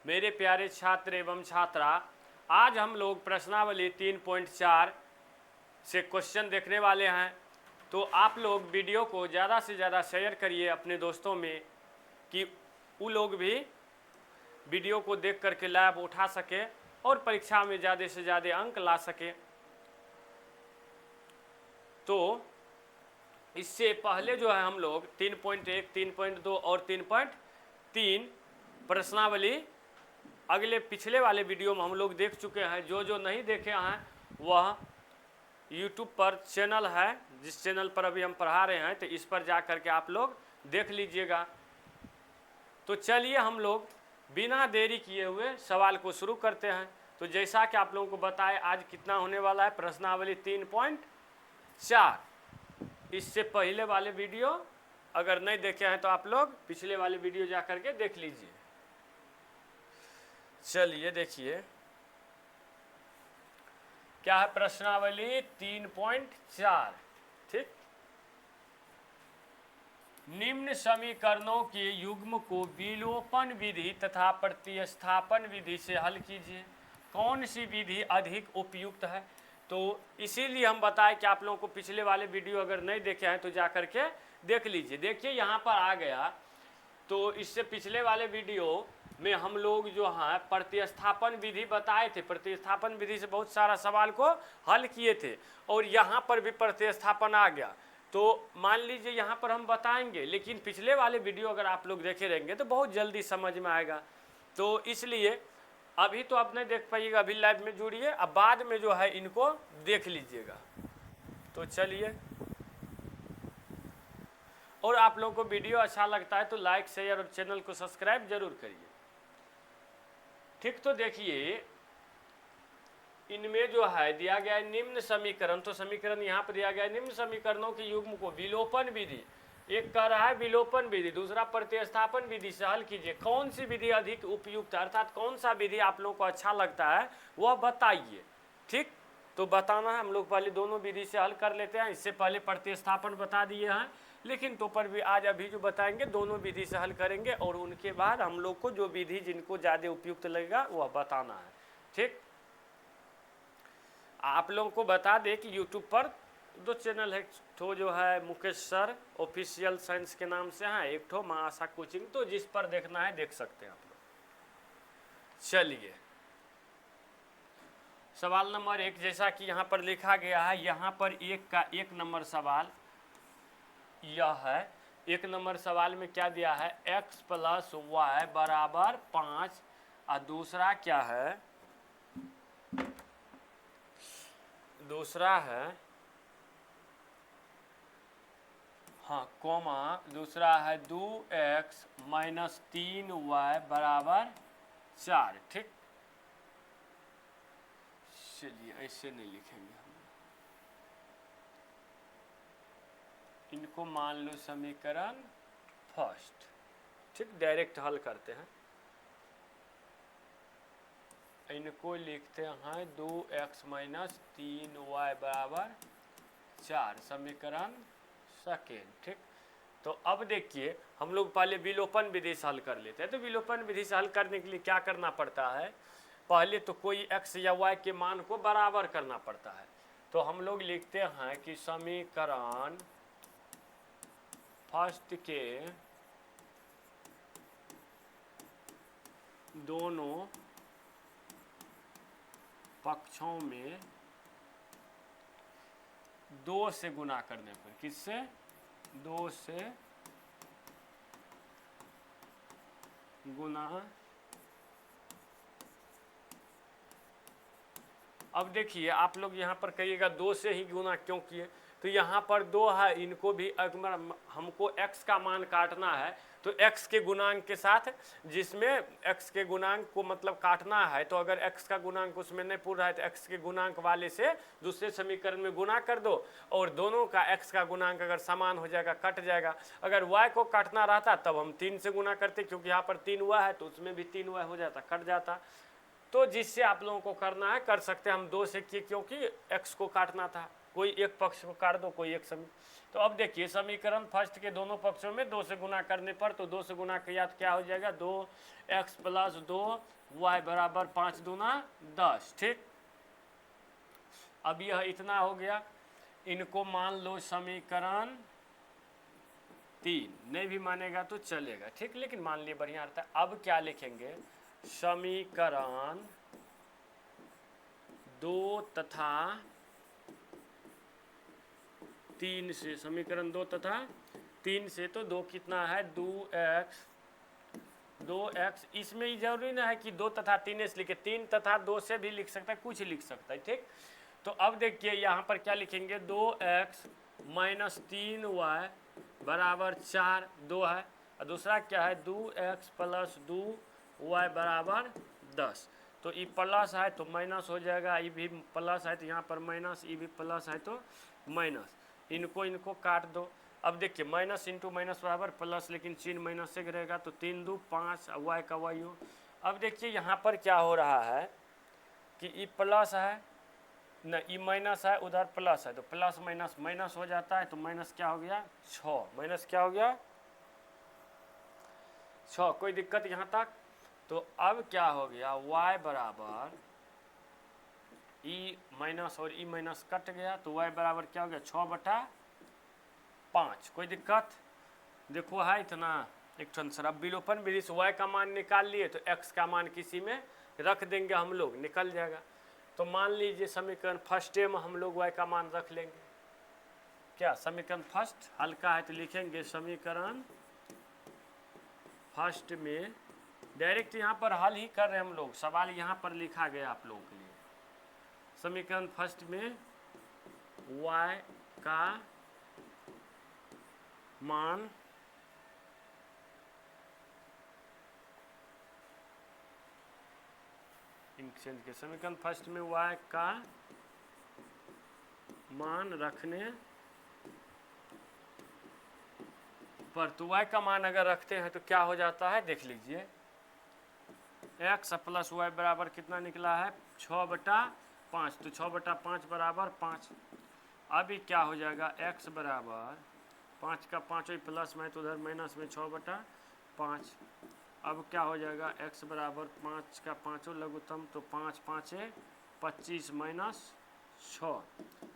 मेरे प्यारे छात्र एवं छात्रा, आज हम लोग प्रश्नावली 3.4 से क्वेश्चन देखने वाले हैं। तो आप लोग वीडियो को ज़्यादा से ज़्यादा शेयर करिए अपने दोस्तों में कि वो लोग भी वीडियो को देख करके लाभ उठा सके और परीक्षा में ज़्यादा से ज़्यादा अंक ला सके। तो इससे पहले जो है हम लोग 3.1, 3.2 और 3.3 प्रश्नावली अगले पिछले वाले वीडियो में हम लोग देख चुके हैं। जो नहीं देखे हैं वह YouTube पर चैनल है, जिस चैनल पर अभी हम पढ़ा रहे हैं, तो इस पर जा कर के आप लोग देख लीजिएगा। तो चलिए हम लोग बिना देरी किए हुए सवाल को शुरू करते हैं। तो जैसा कि आप लोगों को बताएं, आज कितना होने वाला है, प्रश्नावली 3.4। इससे पहले वाले वीडियो अगर नहीं देखे हैं तो आप लोग पिछले वाले वीडियो जा कर के देख लीजिए। चलिए देखिए क्या है प्रश्नावली 3.4। ठीक, निम्न समीकरणों के युग्म को विलोपन विधि तथा प्रतिस्थापन विधि से हल कीजिए। कौन सी विधि अधिक उपयुक्त है? तो इसीलिए हम बताएं कि आप लोगों को पिछले वाले वीडियो अगर नहीं देखे हैं तो जा कर के देख लीजिए। देखिए यहाँ पर आ गया। तो इससे पिछले वाले वीडियो में हम लोग जो है प्रतिस्थापन विधि बताए थे। प्रतिस्थापन विधि से बहुत सारा सवाल को हल किए थे और यहाँ पर भी प्रतिस्थापन आ गया। तो मान लीजिए यहाँ पर हम बताएंगे, लेकिन पिछले वाले वीडियो अगर आप लोग देखे रहेंगे तो बहुत जल्दी समझ में आएगा। तो इसलिए अभी तो आप नहीं देख पाइएगा, अभी लाइव में जुड़िए, अब बाद में जो है इनको देख लीजिएगा। तो चलिए, और आप लोगों को वीडियो अच्छा लगता है तो लाइक, शेयर और चैनल को सब्सक्राइब जरूर करिए। ठीक, तो देखिए इनमें जो है दिया गया है निम्न समीकरण। तो समीकरण यहाँ पर दिया गया है, निम्न समीकरणों के युग्म को विलोपन विधि, एक कह रहा है विलोपन विधि, दूसरा प्रतिस्थापन विधि से हल कीजिए। कौन सी विधि अधिक उपयुक्त है, अर्थात कौन सा विधि आप लोगों को अच्छा लगता है वह बताइए। ठीक, तो बताना है। हम लोग पहले दोनों विधि से हल कर लेते हैं। इससे पहले प्रतिस्थापन बता दिए हैं, लेकिन तो पर भी आज अभी जो बताएंगे दोनों विधि से हल करेंगे और उनके बाद हम लोग को जो विधि जिनको ज़्यादा उपयुक्त लगेगा वह बताना है। ठीक, आप लोगों को बता दें कि YouTube पर दो चैनल है, तो जो है मुकेश सर ऑफिशियल साइंस के नाम से है, एक ठो माँ आशा कोचिंग। तो जिस पर देखना है देख सकते हैं आप लोग। चलिए सवाल नंबर 1, जैसा कि यहाँ पर लिखा गया है, यहाँ पर एक नंबर सवाल यह है। 1 नंबर सवाल में क्या दिया है, x + y = 5 और दूसरा क्या है, दूसरा है कोमा, दूसरा है 2x - 3y = 4। ठीक, चलिए ऐसे नहीं लिखेंगे हम, इनको मान लो समीकरण फर्स्ट। ठीक, डायरेक्ट हल करते हैं। इनको लिखते हैं 2x - 3y = 4, समीकरण सेकेंड। ठीक, तो अब देखिए हम लोग पहले विलोपन विधि से हल कर लेते हैं। तो विलोपन विधि से हल करने के लिए क्या करना पड़ता है, पहले तो कोई x या y के मान को बराबर करना पड़ता है। तो हम लोग लिखते हैं कि समीकरण फर्स्ट के दोनों पक्षों में 2 से गुना करने पर, किससे, 2 से गुना। अब देखिए आप लोग यहाँ पर कहिएगा 2 से ही गुना क्यों किए, तो यहाँ पर 2 है, इनको भी हमको x का मान काटना है तो x के गुणांक के साथ, जिसमें x के गुणांक को मतलब काटना है, तो अगर x का गुणांक उसमें नहीं पूरा है तो x के गुणांक वाले से दूसरे समीकरण में गुना कर दो और दोनों का x का गुणांक अगर समान हो जाएगा कट जाएगा। अगर y को काटना रहता तब हम 3 से गुना करते, क्योंकि यहाँ पर 3y है तो उसमें भी 3y हो जाता, कट जाता। तो जिससे आप लोगों को करना है कर सकते हैं, हम 2 से किए क्योंकि x को काटना था कोई एक पक्ष को काट दो, कोई एक तो अब देखिए समीकरण फर्स्ट के दोनों पक्षों में 2 से गुना करने पर, तो 2 से गुना किया तो क्या हो जाएगा 2x प्लस 2y बराबर 5 दूना 10। ठीक, अब यह इतना हो गया, इनको मान लो समीकरण 3, नहीं भी मानेगा तो चलेगा। ठीक, लेकिन मान लिए बढ़िया रहता है। अब क्या लिखेंगे, समीकरण 2 तथा 3 से, समीकरण 2 तथा 3 से, तो 2 कितना है 2x, इसमें जरूरी ना है कि 2 तथा 3 से लिखे, 3 तथा 2 से भी लिख सकता है, कुछ लिख सकता है। ठीक, तो अब देखिए यहाँ पर क्या लिखेंगे, 2x माइनस 3y बराबर 4, 2 है, और दूसरा क्या है 2x प्लस 2y बराबर 10। तो ये प्लस है तो माइनस हो जाएगा, ये भी प्लस है तो यहाँ पर माइनस, ये भी प्लस है तो माइनस, इनको काट दो। अब देखिए माइनस इंटू माइनस बराबर प्लस, लेकिन चिन्ह माइनस से गिरेगा तो 3 2 5, y का y हो। अब देखिए यहाँ पर क्या हो रहा है कि ये प्लस है न, ये माइनस है, उधर प्लस है, तो प्लस माइनस माइनस हो जाता है, तो माइनस क्या हो गया 6, माइनस क्या हो गया 6। कोई दिक्कत यहाँ तक? तो अब क्या हो गया, y बराबर ई माइनस और ई माइनस कट गया, तो y बराबर क्या हो गया 6/5। कोई दिक्कत? देखो है इतना एक आंसर। अब विलोपन विधि से y का मान निकाल लिए तो x का मान किसी में रख देंगे हम लोग, निकल जाएगा। तो मान लीजिए समीकरण फर्स्ट में हम लोग y का मान रख लेंगे। क्या समीकरण फर्स्ट हल्का है तो लिखेंगे समीकरण फर्स्ट में, डायरेक्ट यहाँ पर हल ही कर रहे हैं हम लोग, सवाल यहाँ पर लिखा गया आप लोगों के लिए। समीकरण फर्स्ट में y का मान चेंज के, समीकरण फर्स्ट में y का मान रखने पर, तो y का मान अगर रखते हैं तो क्या हो जाता है देख लीजिए, x प्लस y बराबर कितना निकला है 6/5, तो 6/5 बराबर 5। अभी क्या हो जाएगा x बराबर 5 का 5 प्लस में तो उधर माइनस में 6/5। अब क्या हो जाएगा x बराबर 5 का 5 लघुत्तम, तो 5 5 25 माइनस 6,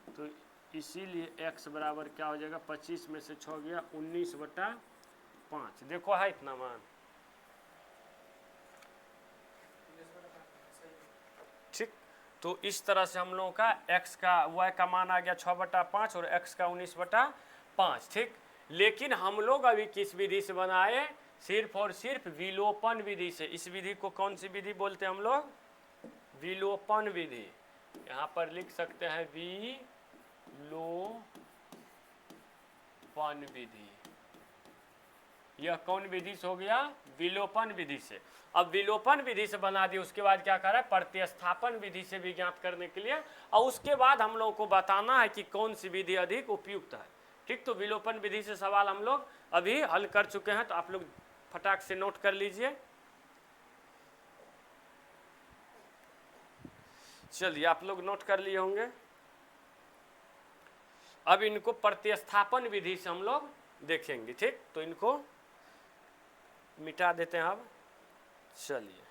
तो इसीलिए x बराबर क्या हो जाएगा 25 में से 6 गया 19/5। देखो है इतना मान। ठीक, तो इस तरह से हम लोगों का x का y का मान आ गया 6/5 और x का 19/5। ठीक, लेकिन हम लोग अभी किस विधि से बनाए, सिर्फ और सिर्फ विलोपन विधि से। इस विधि को कौन सी विधि बोलते हैं हम लोग, विलोपन विधि। यहाँ पर लिख सकते हैं विलोपन विधि। यह कौन विधि से हो गया, विलोपन विधि से। अब विलोपन विधि से बना दिए, उसके बाद क्या कर रहा है प्रतिस्थापन विधि से भी ज्ञात करने के लिए, और उसके बाद हम लोगों को बताना है कि कौन सी विधि अधिक उपयुक्त है। ठीक, तो विलोपन विधि से सवाल हम लोग अभी हल कर चुके हैं, तो आप लोग फटाक से नोट कर लीजिए। चलिए आप लोग नोट कर लिए होंगे। अब इनको प्रतिस्थापन विधि से हम लोग देखेंगे। ठीक, तो इनको मिटा देते हैं अब। चलिए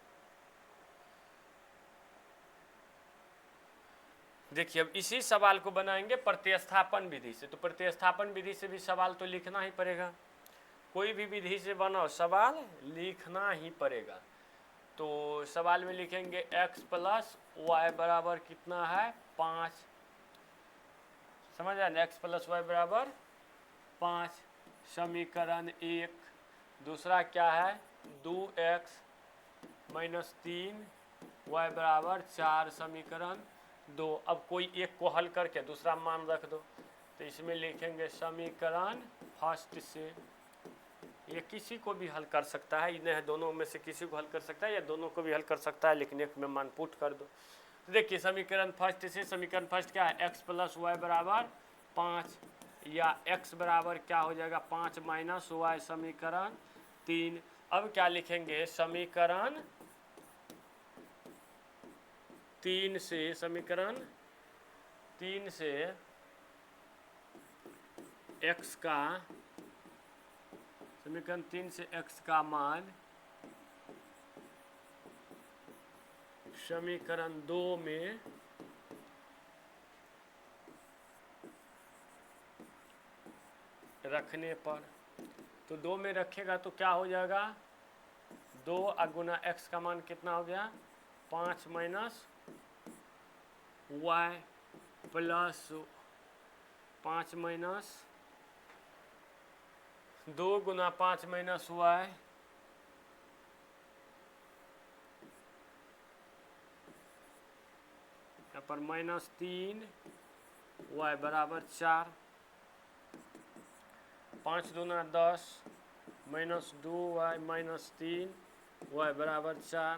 देखिए, अब इसी सवाल को बनाएंगे प्रतिस्थापन विधि से। तो प्रतिस्थापन विधि से भी सवाल तो लिखना ही पड़ेगा, कोई भी विधि से बनाओ सवाल लिखना ही पड़ेगा। तो सवाल में लिखेंगे x प्लस वाई बराबर कितना है 5, समझ आए ना, x प्लस वाई बराबर 5 समीकरण 1। दूसरा क्या है 2x माइनस 3y बराबर 4 समीकरण 2। अब कोई एक को हल करके दूसरा मान रख दो, तो इसमें लिखेंगे समीकरण फर्स्ट से। ये किसी को भी हल कर सकता है, इन्हें दोनों में से किसी को हल कर सकता है या दोनों को भी हल कर सकता है, लेकिन एक में मान पुट कर दो। तो देखिए समीकरण फर्स्ट से, समीकरण फर्स्ट क्या है x प्लस वाई बराबर 5, या x बराबर क्या हो जाएगा 5 माइनस वाई समीकरण 3। अब क्या लिखेंगे समीकरण 3 से, समीकरण 3 से x का समीकरण 3 से x का मान समीकरण 2 में रखने पर, तो 2 में रखेगा तो क्या हो जाएगा, 2 गुना x का मान कितना हो गया, 5 माइनस y प्लस 5 माइनस 2 गुना 5 माइनस y यहाँ पर -3 y बराबर 4, 5 दूना 10 माइनस 2y माइनस 3 y बराबर 4।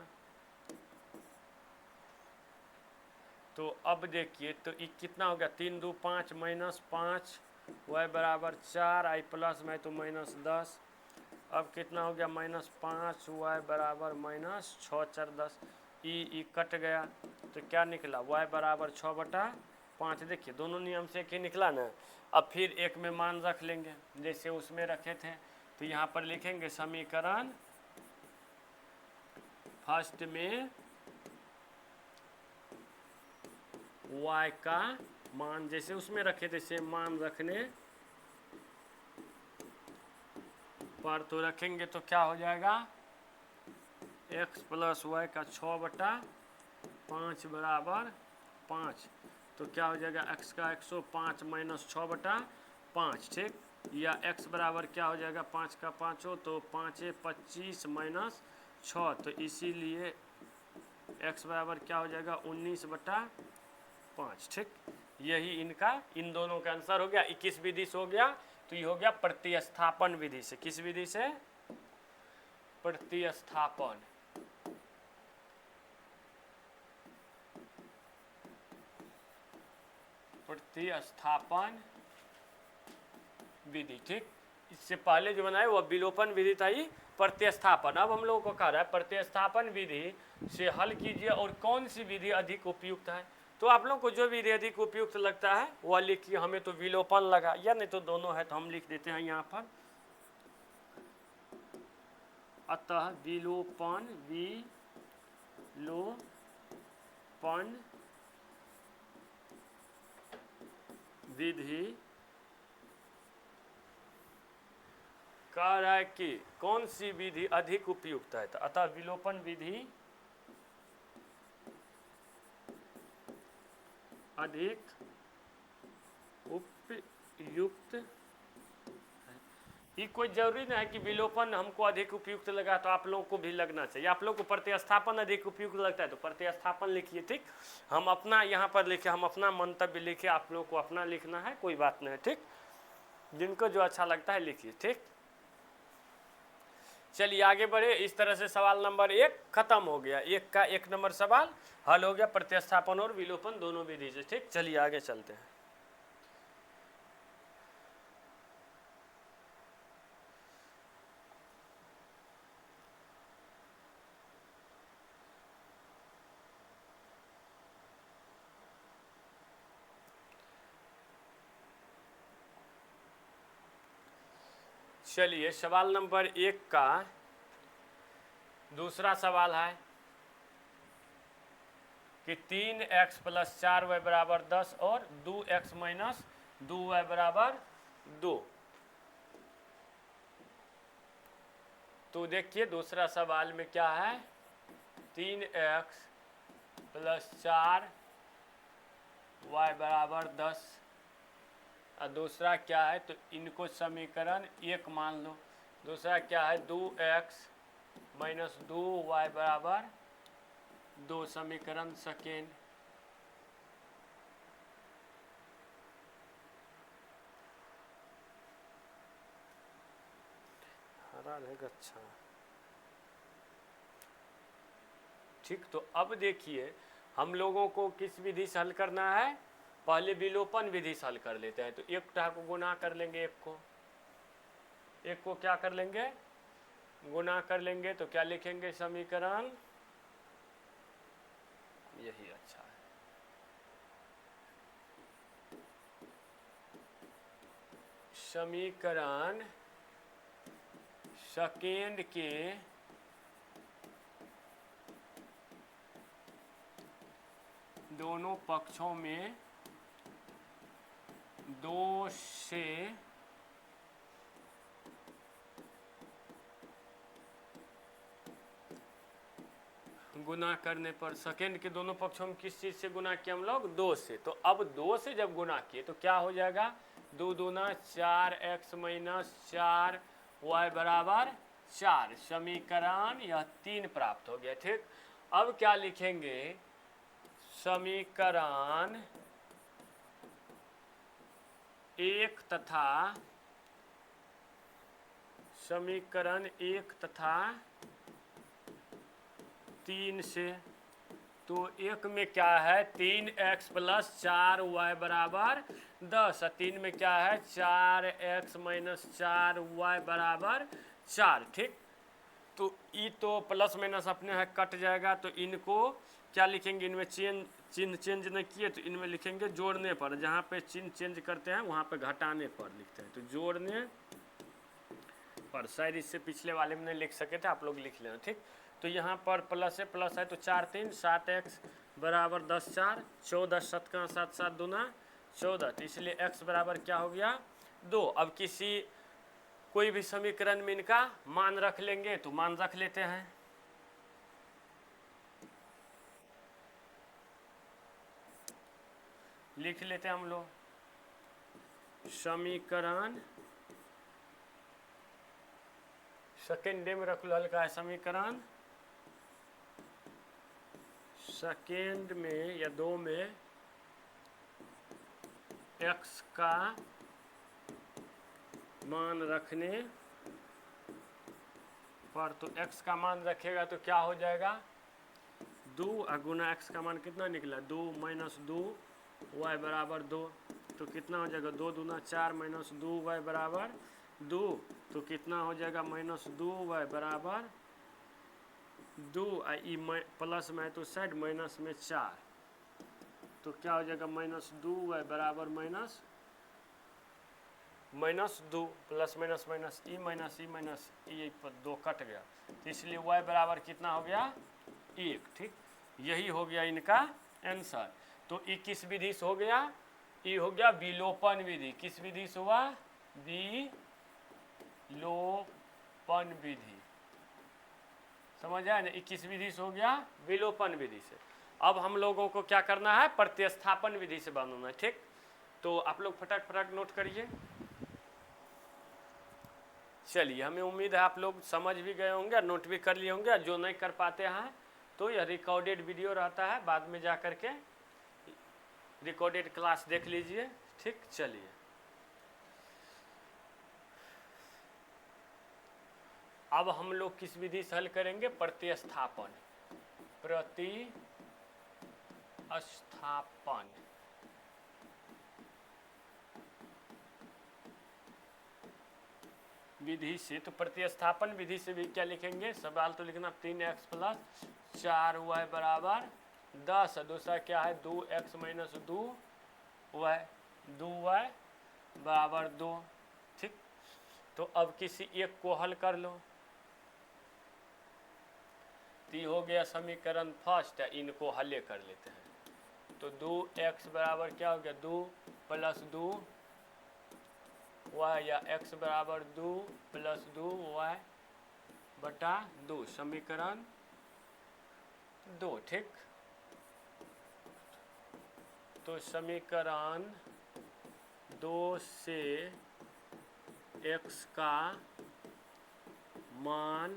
तो अब देखिए तो ये कितना हो गया, 3 2 5 माइनस 5 y बराबर 4, आई प्लस में तो माइनस 10। अब कितना हो गया, -5 y बराबर -6 4 10, ई कट गया तो क्या निकला, y बराबर 6/5। देखिए दोनों नियम से एक ही निकला ना। अब फिर एक में मान रख लेंगे जैसे उसमें रखे थे, तो यहाँ पर लिखेंगे समीकरण फर्स्ट में y का मान जैसे उसमें रखे थे सेम मान रखने पर, तो रखेंगे तो क्या हो जाएगा, x प्लस वाई का 6/5 बराबर 5। तो क्या हो जाएगा, x का 105 माइनस 6/5, ठीक। या x बराबर क्या हो जाएगा, 5 का 5 हो तो 5 25 माइनस 6, तो इसीलिए x बराबर क्या हो जाएगा, 19/5, ठीक। यही इनका इन दोनों का आंसर हो गया। 21 विधि से हो गया, तो ये हो गया प्रतिस्थापन विधि से। किस विधि से, प्रतिस्थापन। प्रतिस्थापन विधि, ठीक। इससे पहले जो बनाए वह विलोपन विधि था, ही प्रतिस्थापन। अब हम लोगों को कह रहा है प्रतिस्थापन विधि से हल कीजिए और कौन सी विधि अधिक उपयुक्त है। तो आप लोग को जो विधि अधिक उपयुक्त लगता है वह लिखिए। हमें तो विलोपन लगा, या नहीं तो दोनों है तो हम लिख देते हैं यहाँ पर। अतः विलोपन विधि कह रहा है कि कौन सी विधि अधिक उपयुक्त है, तो अतः विलोपन विधि अधिक उपयुक्त है। ये कोई जरूरी नहीं है कि विलोपन हमको अधिक उपयुक्त लगा तो आप लोगों को भी लगना चाहिए। आप लोग को प्रतिस्थापन अधिक उपयुक्त लगता है तो प्रतिस्थापन लिखिए, ठीक। हम अपना यहाँ पर लिखे, हम अपना मंतव्य लिखे, आप लोग को अपना लिखना है, कोई बात नहीं, ठीक। जिनको जो अच्छा लगता है लिखिए, ठीक। चलिए आगे बढ़े। इस तरह से सवाल नंबर 1 खत्म हो गया। 1 का 1 नंबर सवाल हल हो गया प्रतिस्थापन और विलोपन दोनों विधि से, ठीक। चलिए आगे चलते हैं। चलिए सवाल नंबर 1 का दूसरा सवाल है कि 3x प्लस 4y बराबर 10 और 2x माइनस 2y बराबर 2। तो देखिए दूसरा सवाल में क्या है, 3x प्लस 4y बराबर 10 और दूसरा क्या है, तो इनको समीकरण 1 मान लो। दूसरा क्या है, 2x माइनस 2y बराबर 2, समीकरण सेकेंड। हरा रहेगा, अच्छा, ठीक। तो अब देखिए हम लोगों को किस विधि से हल करना है, पहले विलोपन विधि से हल कर लेते हैं। तो एक को गुना कर लेंगे, एक को क्या कर लेंगे, गुना कर लेंगे। तो क्या लिखेंगे, समीकरण, यही अच्छा है, समीकरण सेकेंड के दोनों पक्षों में 2 से गुना करने पर, सेकेंड के दोनों पक्षों में किस चीज़ से गुना किया हम लोग? 2 से। तो अब 2 से जब गुना किए तो क्या हो जाएगा? 2 दूना 4x माइनस 4y बराबर 4। समीकरण यह 3 प्राप्त हो गया। ठीक, अब क्या लिखेंगे? समीकरण 1 तथा समीकरण 1 तथा 3 से। तो एक में क्या है? 3x प्लस 4y बराबर 10। 3 में क्या है? 4x माइनस 4y बराबर 4। ठीक, तो ई तो प्लस माइनस अपने है कट जाएगा, तो इनको क्या लिखेंगे? इनमें चिन्ह चेंज नहीं किए तो इनमें लिखेंगे जोड़ने पर। जहाँ पे चिन्ह चेंज करते हैं वहाँ पे घटाने पर लिखते हैं। तो जोड़ने पर, शायद इससे पिछले वाले में नहीं लिख सके थे, आप लोग लिख लेना। ठीक, तो यहाँ पर प्लस है तो 4 3 7x बराबर 10 4 14 7 का 7 7 दूना 14। तो इसलिए x बराबर क्या हो गया? 2। अब किसी कोई भी समीकरण में इनका मान रख लेंगे, तो मान रख लेते हैं। लिख लेते हैं हम लोग समीकरण सेकेंड में रख लो हल्का है। समीकरण सेकेंड में या 2 में x का मान रखने पर, तो x का मान रखेगा तो क्या हो जाएगा? 2 गुना x का मान कितना निकला? 2 माइनस 2 y बराबर 2। तो कितना हो जाएगा? 2 दूना 4 माइनस 2y बराबर 2। तो कितना हो जाएगा? माइनस 2y बराबर 2। प्लस में है तो साइड माइनस में 4। तो क्या हो जाएगा? माइनस 2y बराबर minus 2 plus minus minus E minus ई पर 2 कट गया। तो इसलिए y बराबर कितना हो गया? 1। ठीक, यही हो गया इनका आंसर। तो ई किस विधि से हो गया? ई हो गया विलोपन विधि। किस विधि से हुआ? विलोपन विधि। समझ आया ना? ई किस विधि से हो गया? विलोपन विधि से। अब हम लोगों को क्या करना है? प्रतिस्थापन विधि से बनाना है। ठीक, तो आप लोग फटाक फटाक नोट करिए। चलिए, हमें उम्मीद है आप लोग समझ भी गए होंगे और नोट भी कर लिए होंगे। जो नहीं कर पाते हैं तो यह रिकॉर्डेड वीडियो रहता है, बाद में जा कर के रिकॉर्डेड क्लास देख लीजिए। ठीक, चलिए अब हम लोग किस विधि से हल करेंगे? प्रतिस्थापन। प्रतिस्थापन विधि से। तो प्रतिस्थापन विधि से भी क्या लिखेंगे? सवाल तो लिखना 3x प्लस 4y बराबर 10। दूसरा क्या है? 2x माइनस 2y 2y बराबर 2। ठीक, तो अब किसी एक को हल कर लो। तो ये हो गया समीकरण फर्स्ट है, इनको हल कर लेते हैं। तो 2x बराबर क्या हो गया? 2 प्लस 2 y, या x बराबर 2 प्लस 2y बटा 2। समीकरण 2। ठीक, तो समीकरण 2 से x का मान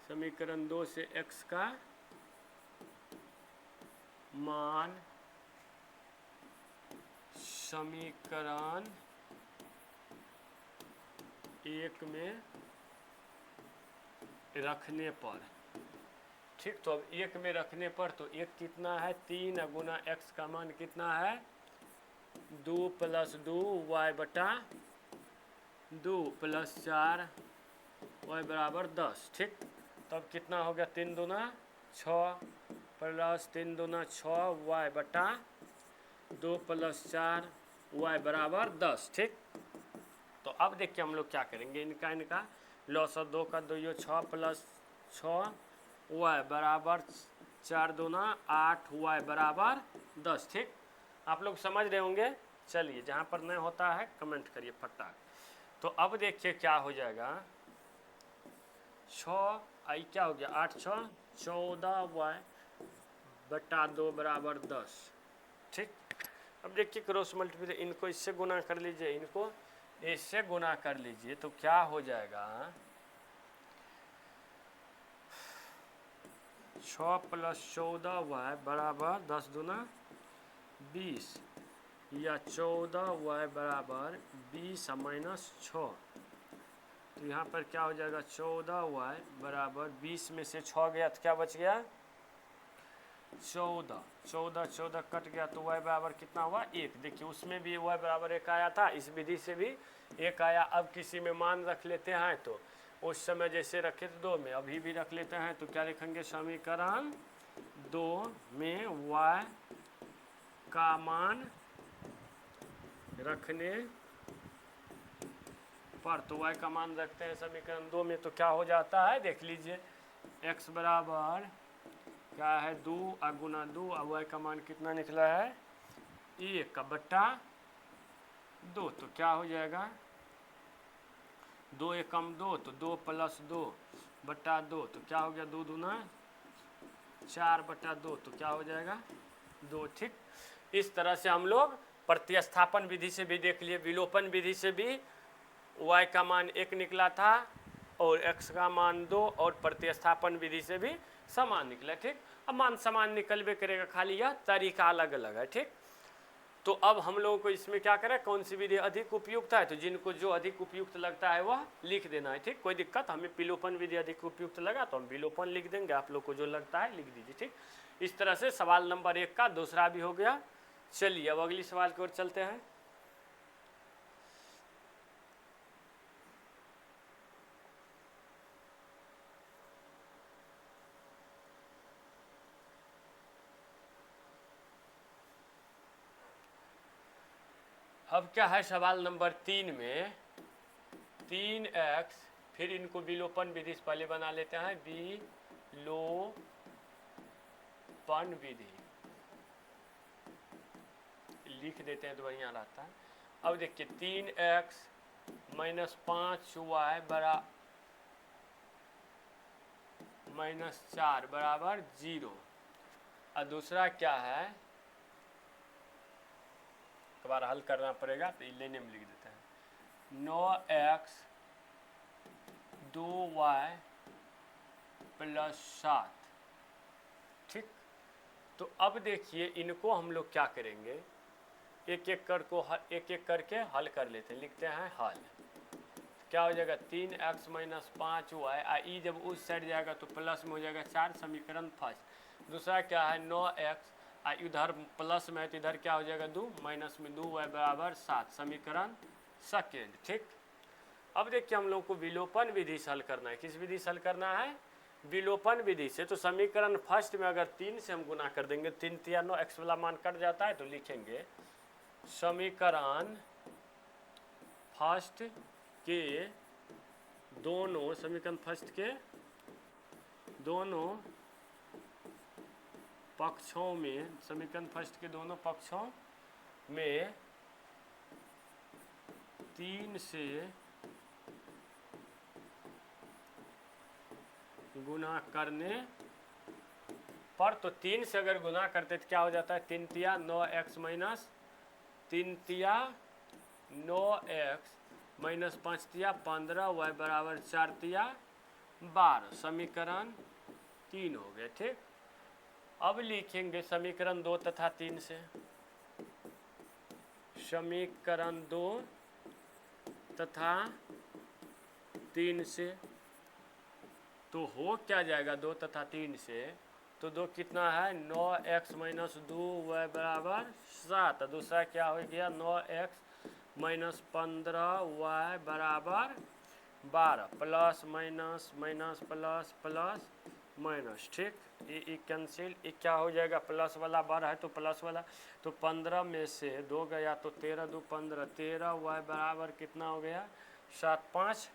समीकरण 2 से x का मान समीकरण 1 में रखने पर। ठीक, तो अब 1 में रखने पर तो 1 कितना है? 3 गुना x का मान कितना है? 2 प्लस 2y बटा 2 प्लस 4y बराबर 10। ठीक, तब कितना हो गया? 3 दूना 6 प्लस 3 दूना 6y बटा 2 प्लस 4 y बराबर 10। ठीक, तो अब देखिए हम लोग क्या करेंगे, इनका लॉस 2 का 2 6 प्लस 6 y बराबर 4 दूना 8 y बराबर 10। ठीक, आप लोग समझ रहे होंगे। चलिए, जहाँ पर नहीं होता है कमेंट करिए फटाक। तो अब देखिए क्या हो जाएगा, 6 आई क्या हो गया, 8 6 14 y बटा 2 बराबर 10। ठीक, अब देखिए क्रॉस मल्टीप्लाई, इनको इससे गुना कर लीजिए, इनको इससे गुना कर लीजिए, तो क्या हो जाएगा, 6 प्लस 14 y बराबर 10 दूना 20, या 14 y बराबर 20 माइनस 6। तो यहाँ पर क्या हो जाएगा, 14 y बराबर 20 में से 6 गया तो क्या बच गया, 14 14 14 कट गया तो y बराबर कितना हुआ, 1। देखिए उसमें भी y बराबर 1 आया था, इस विधि से भी 1 आया। अब किसी में मान रख लेते हैं, तो उस समय जैसे रखे थे 2 में, अभी भी रख लेते हैं, तो क्या लिखेंगे, समीकरण 2 में y का मान रखने पर, तो y का मान रखते हैं समीकरण 2 में, तो क्या हो जाता है देख लीजिए, x बराबर क्या है 2 गुना 2, अब y का मान कितना निकला है, 1 का बट्टा 2, तो क्या हो जाएगा, 2 एकम 2, तो 2 प्लस 2 बट्टा 2, तो क्या हो गया, 2 दूना 4 बट्टा 2, तो क्या हो जाएगा 2। ठीक, इस तरह से हम लोग प्रतिस्थापन विधि से भी देख लिए, विलोपन विधि से भी y का मान 1 निकला था और x का मान 2, और प्रतिस्थापन विधि से भी समान निकला। ठीक, अब मान समान निकलबे करेगा, खाली यह तरीका अलग अलग है। ठीक, तो अब हम लोगों को इसमें क्या करें, कौन सी विधि अधिक उपयुक्त है, तो जिनको जो अधिक उपयुक्त लगता है वह लिख देना है। ठीक, कोई दिक्कत, हमें विलोपन विधि अधिक उपयुक्त लगा तो हम विलोपन लिख देंगे, आप लोग को जो लगता है लिख दीजिए। ठीक, इस तरह से सवाल नंबर 1 का दूसरा भी हो गया। चलिए अब अगली सवाल की ओर चलते हैं। अब क्या है सवाल नंबर 3 में, 3x, फिर इनको विलोपन विधि से पहले बना लेते हैं, विलोपन विधि लिख देते हैं तो बढ़िया रहता है। अब देखिए 3x माइनस 5y बरा माइनस 4 बराबर 0, और दूसरा क्या है, एक बार हल करना पड़ेगा तो लेने में लिख देते हैं, 9x 2y प्लस 7। ठीक, तो अब देखिए इनको हम लोग क्या करेंगे, एक एक करके हल कर लेते हैं, लिखते हैं हल। क्या हो जाएगा, 3x माइनस 5y, आई जब उस साइड जाएगा तो प्लस में हो जाएगा 4, समीकरण फर्स्ट। दूसरा क्या है 9x, इधर प्लस में है तो इधर क्या हो जाएगा 2, माइनस में 2y बराबर 7, समीकरण सेकेंड। ठीक, अब देखिए हम लोग को विलोपन विधि से हल करना है। किस विधि से हल करना है, विलोपन विधि से। तो समीकरण फर्स्ट में अगर 3 से हम गुना कर देंगे, 3 3 9, x वाला मान कट जाता है, तो लिखेंगे समीकरण फर्स्ट के दोनों, समीकरण फर्स्ट के दोनों पक्षों में, समीकरण फर्स्ट के दोनों पक्षों में 3 से गुना करने पर, तो 3 से अगर गुना करते तो क्या हो जाता है, 3 तिया 9x माइनस 3 तिया 9x माइनस 5 तिया 15, y बराबर 4 तिया 12, समीकरण 3 हो गए। ठीक, अब लिखेंगे समीकरण 2 तथा 3 से, समीकरण 2 तथा 3 से, तो हो क्या जाएगा 2 तथा 3 से, तो 2 कितना है 9x माइनस 2y बराबर 7, दूसरा क्या हो गया 9x माइनस 15y बराबर 12, plus minus minus plus plus minus, ठीक। ये कैंसिल, ये क्या हो जाएगा, प्लस वाला बार है तो प्लस वाला, तो 15 में से 2 गया तो 13 2 15, 13 y बराबर कितना हो गया 7 5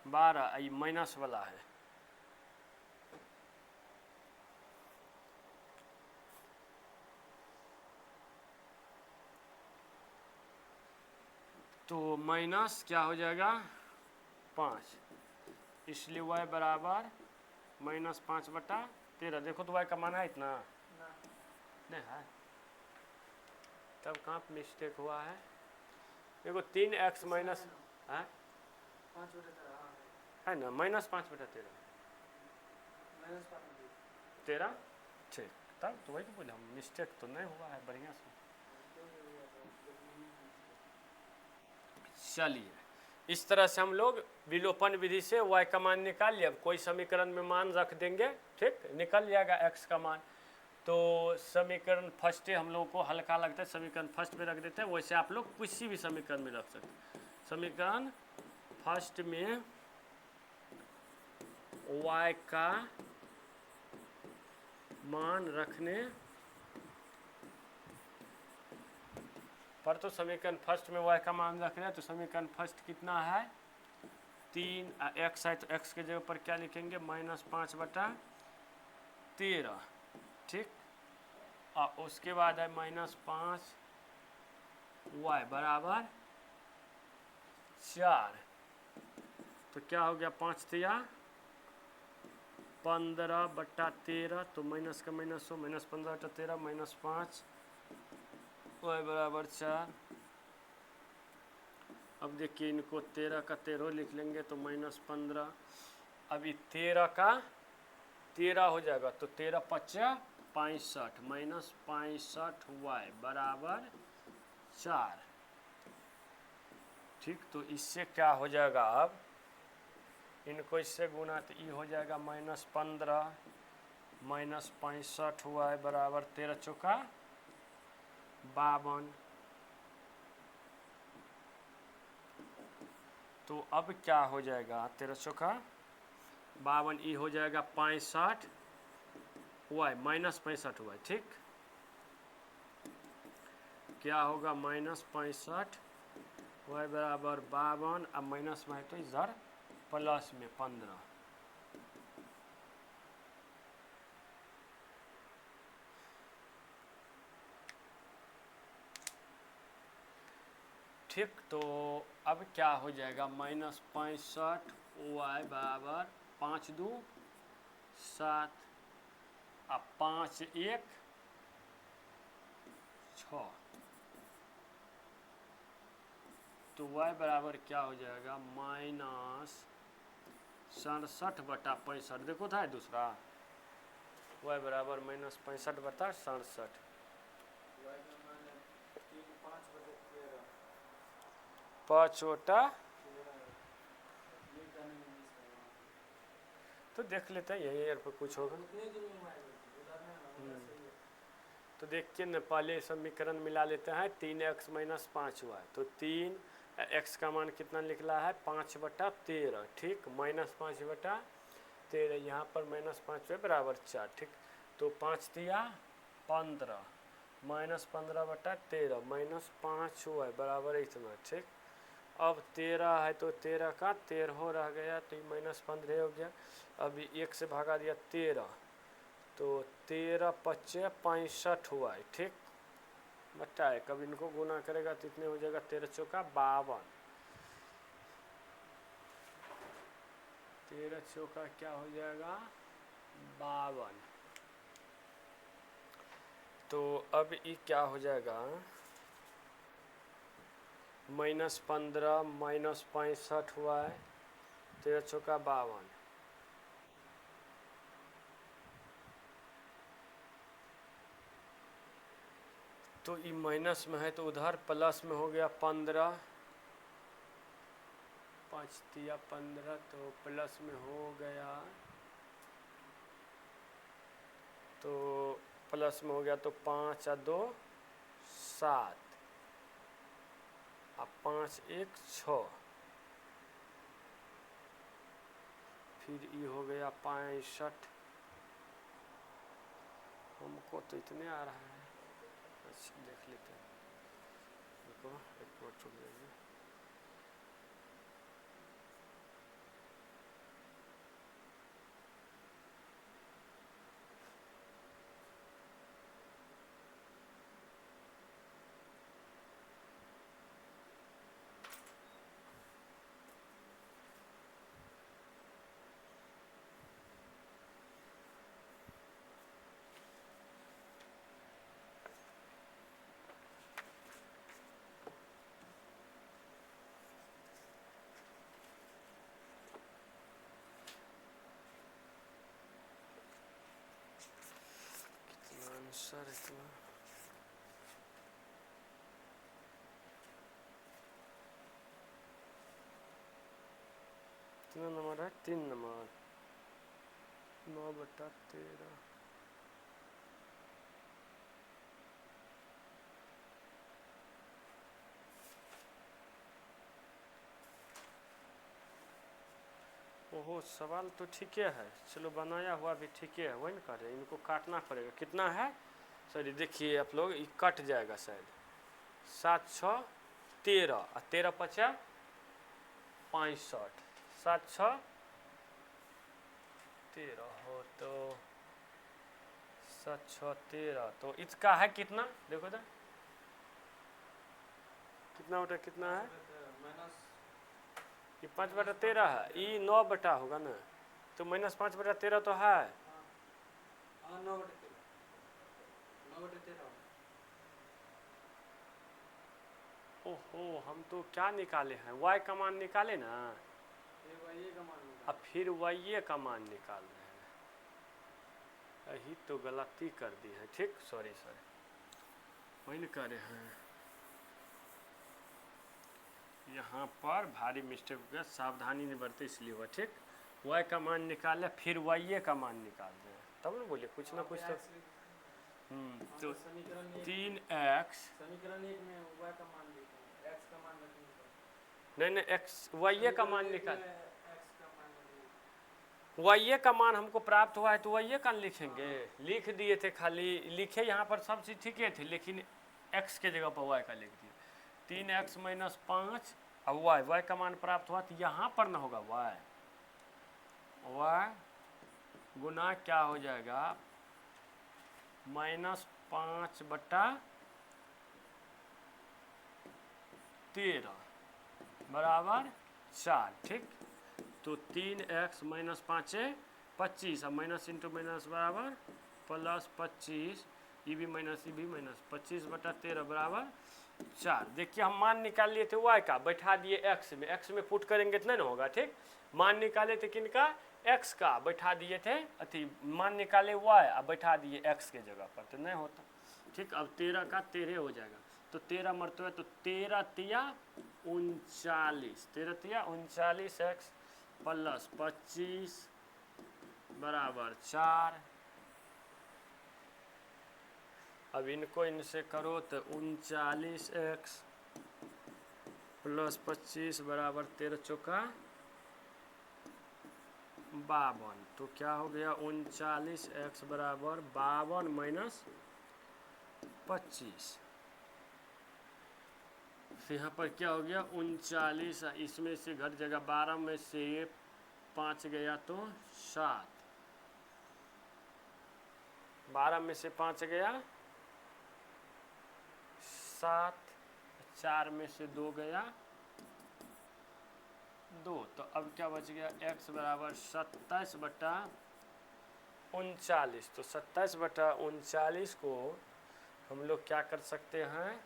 12, ये माइनस वाला है। तो माइनस क्या हो जाएगा 5, इसलिए y बराबर -5/13। देखो तो y का मान है इतना नहीं है, तब कहाँ पे मिस्टेक हुआ है। देखो 3x माइनस है ना, -5/13 13, ठीक। तब तो वही तो बोले हम, मिस्टेक तो नहीं हुआ है, बढ़िया से। चलिए, इस तरह से हम लोग विलोपन विधि से y का मान निकाल लिया। कोई समीकरण में मान रख देंगे, ठीक, निकल जाएगा x का मान। तो समीकरण फर्स्ट हम लोगों को हल्का लगता है, समीकरण फर्स्ट में रख देते हैं। वैसे आप लोग किसी भी समीकरण में रख सकते हैं। समीकरण फर्स्ट में y का मान रखने पर, तो समीकरण फर्स्ट में y का मान रख रहे हैं, तो समीकरण फर्स्ट कितना है 3, x है तो x के जगह पर क्या लिखेंगे -5/13, ठीक। और उसके बाद है -5y बराबर 4, तो क्या हो गया 5 तिया 15/13, तो माइनस का माइनस हो, -15/13 -5 y बराबर 4। अब देखिए इनको 13 का 13 लिख लेंगे तो -15, अभी 13 का 13 हो जाएगा तो 13 5 65, -65y बराबर 4, ठीक। तो इससे क्या हो जाएगा, अब इनको इससे गुना तो ये हो जाएगा -15 -65y बराबर 13 चौका 52। तो अब क्या हो जाएगा 13 चौका 52, ये हो जाएगा 65y -65y, ठीक। क्या होगा -65y बराबर 52, अब माइनस में है तो इधर प्लस में 15। ठीक, तो अब क्या हो जाएगा -65y बराबर 5 2 7, अब 5 1 6, तो y बराबर क्या हो जाएगा -67/65। देखो था दूसरा, y बराबर -65/67। पाँचोटा, तो देख लेते हैं यही पर कुछ होगा। तो देखिए न, पहले समीकरण मिला लेते हैं, 3x - 5y, तो 3x का मान कितना निकला है 5/13, ठीक। -5/13, यहाँ पर -5 बराबर 4, ठीक। तो 5 तिया 15, -15/13 -5y बराबर इतना, ठीक। अब 13 है तो 13 का 13 रह गया, तो -15 हो गया। अभी 1 से भागा दिया 13, तो 13 5 65 हुआ है, ठीक। बट्टा है, कब इनको गुना करेगा तो इतने हो जाएगा 13 चौका 52, 13 चौका क्या हो जाएगा 52। तो अब ये क्या हो जाएगा -15 -65 हुआ है, 13 चौका 52, तो ये माइनस में है तो उधर प्लस में हो गया 15, 5 तिया 15, तो प्लस में हो गया, तो प्लस में हो गया तो 5 और 2 7, अब 5 1 6, फिर ये हो गया 65, हमको तो इतने आ रहा है। अच्छा देख लेते हैं, देखो एक मिनट रुक जाइए। आंसर इतना कितना नंबर है? 3 नंबर, 9/13। ओहो सवाल तो ठीक है, चलो बनाया हुआ भी ठीक है, वही ना कर रहे, इनको काटना पड़ेगा। कितना है सॉरी, देखिए आप लोग, ये कट जाएगा शायद। 7 6 13 और 13 5 65, 7 6 13 हो तो 7 6 13, तो इसका है कितना? देखो तो कितना बटा कितना है? ये 5/13 है, ये 9 होगा ना, तो -5/13 तो है। ओहो हम तो क्या निकाले हैं, y का मान निकाले ना, अब फिर y का मान निकाल रहे हैं, यही तो गलती कर दी है। ठीक, सॉरी वही न कर रहे हैं, यहाँ पर भारी मिस्टेक हो गया, सावधानी नहीं बरते इसलिए हुआ। ठीक, y का मान निकाले, फिर y का मान निकाल रहे हैं, तब ना बोले कुछ ना कुछ तो। तो 3x, समीकरण 1 में y का मान लिखा है, x का मान नहीं x y का मान निकाल, x का मान y का मान हमको प्राप्त हुआ है तो y का लिखेंगे। लिख दिए थे, खाली लिखे यहाँ पर सब चीज़ ठीक थे, लेकिन x के जगह पर y का लिख दिए। 3x - 5 अब y का मान प्राप्त हुआ, तो यहाँ पर ना होगा y गुना क्या हो जाएगा, -5/13 बराबर 4। ठीक, तो 3x - 5 25, अब माइनस इंटू माइनस बराबर +25, ये भी माइनस 25/13 बराबर 4। देखिए हम मान निकाल लिए थे y का, बैठा दिए x में पुट करेंगे तो नहीं ना होगा। ठीक, मान निकाले थे किनका, x का, बैठा दिए थे अथी, मान निकाले y, अब बैठा दिए x के जगह पर, तो नहीं होता। ठीक, अब 13 का 13 हो जाएगा, तो 13 मरते तो 13 तिया 39, 13 तिया 39, x +25 बराबर 4। अब इनको इनसे करो तो 39x +25 बराबर 13 चौका 52, तो क्या हो गया, 39x बराबर 52 - 25। फिर यहाँ पर क्या हो गया, 39, इसमें से घट जाएगा, 12 में से 5 गया तो 7, 12 में से 5 गया 7, 4 में से 2 गया 2, तो अब क्या बच गया, x बराबर 27/39, तो 27/39 को हम लोग क्या कर सकते हैं,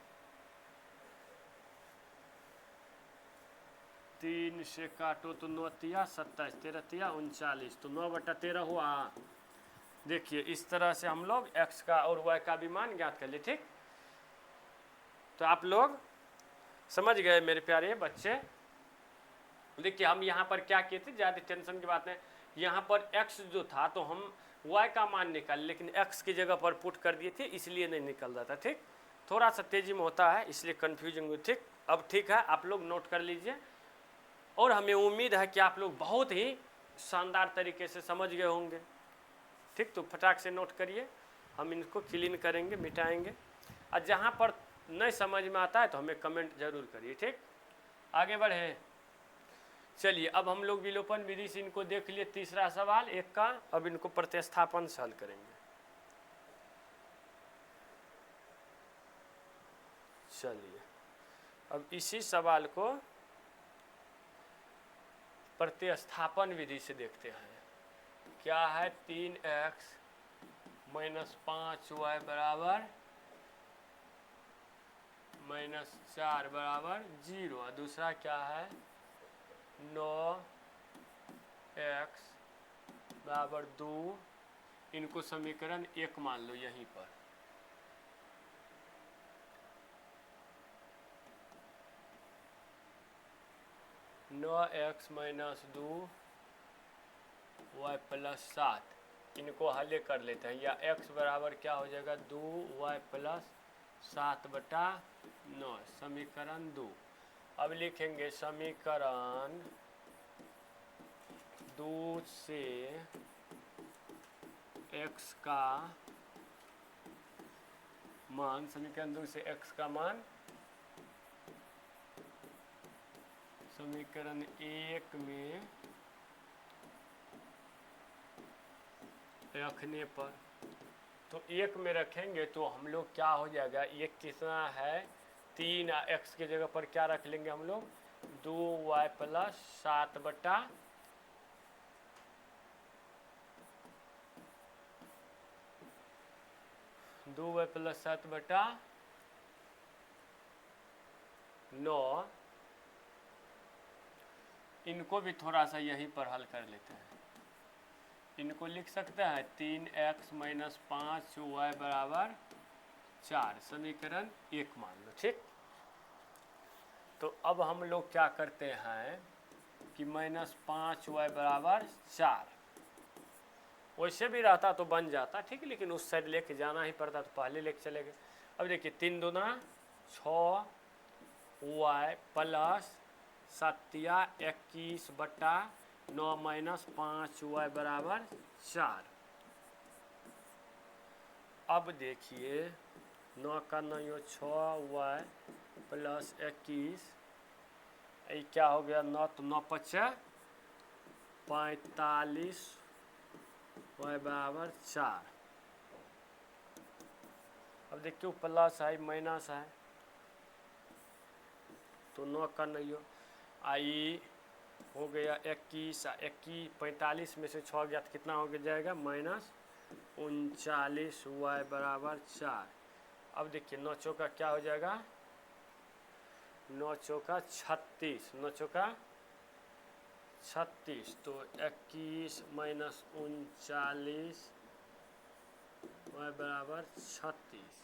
3 से काटो तो 9 तिया 27, 13 तिया 39, तो 9/13 हुआ। देखिए इस तरह से हम लोग x का और y का भी मान ज्ञात कर लिए। ठीक, तो आप लोग समझ गए मेरे प्यारे बच्चे। देखिए हम यहाँ पर क्या किए थे, ज़्यादा टेंशन की बात नहीं, यहाँ पर x जो था तो हम y का मान निकाल, लेकिन x की जगह पर पुट कर दिए थे, इसलिए नहीं निकल रहा था। ठीक, थोड़ा सा तेजी में होता है इसलिए कन्फ्यूजन हुई। ठीक, अब ठीक है, आप लोग नोट कर लीजिए, और हमें उम्मीद है कि आप लोग बहुत ही शानदार तरीके से समझ गए होंगे। ठीक, तो फटाक से नोट करिए, हम इनको क्लीन करेंगे, मिटाएंगे। और जहाँ पर नहीं समझ में आता है तो हमें कमेंट जरूर करिए। ठीक, आगे बढ़े। चलिए अब हम लोग विलोपन विधि से इनको देख लिए, तीसरा सवाल एक का। अब इनको प्रतिस्थापन से हल करेंगे। चलिए अब इसी सवाल को प्रतिस्थापन विधि से देखते हैं। क्या है, 3x माइनस 5y बराबर -4 बराबर 0। और दूसरा क्या है, 9x बराबर 2। इनको समीकरण 1 मान लो यहीं पर। नौ एक्स माइनस 2 वाई प्लस 7, इनको हल कर लेते हैं। या x बराबर क्या हो जाएगा, 2y प्लस 7/9, समीकरण 2। अब लिखेंगे समीकरण 2 से x का मान, समीकरण 2 से x का मान समीकरण 1 में रखने पर, तो 1 में रखेंगे तो हम लोग क्या हो जाएगा, ये कितना है 3, x के जगह पर क्या रख लेंगे हम लोग, 2y प्लस 7/9 2y प्लस 7/9। इनको भी थोड़ा सा यहीं पर हल कर लेते हैं। इनको लिख सकते हैं 3x माइनस 5y बराबर 4, समीकरण 1 मान लो। ठीक, तो अब हम लोग क्या करते हैं कि -5y बराबर 4, वैसे भी रहता तो बन जाता, ठीक, लेकिन उस साइड लेके जाना ही पड़ता तो पहले लेके चले गए। अब देखिए 3 दूना 6y प्लस 21/9 माइनस 5y बराबर 4। अब देखिए 9 का 9 6y प्लस 21, ये क्या हो गया, 9 तो 9 × 5 = 45 y बराबर 4। अब देखिए प्लस है माइनस है, तो 9 का 9 आई हो गया 21, 45 में से 6 गया तो कितना हो जाएगा, -39 y बराबर 4। अब देखिए 9 चौका क्या हो जाएगा, 9 चौका 36, 9 चौका 36, तो 21 माइनस 39 y बराबर 36।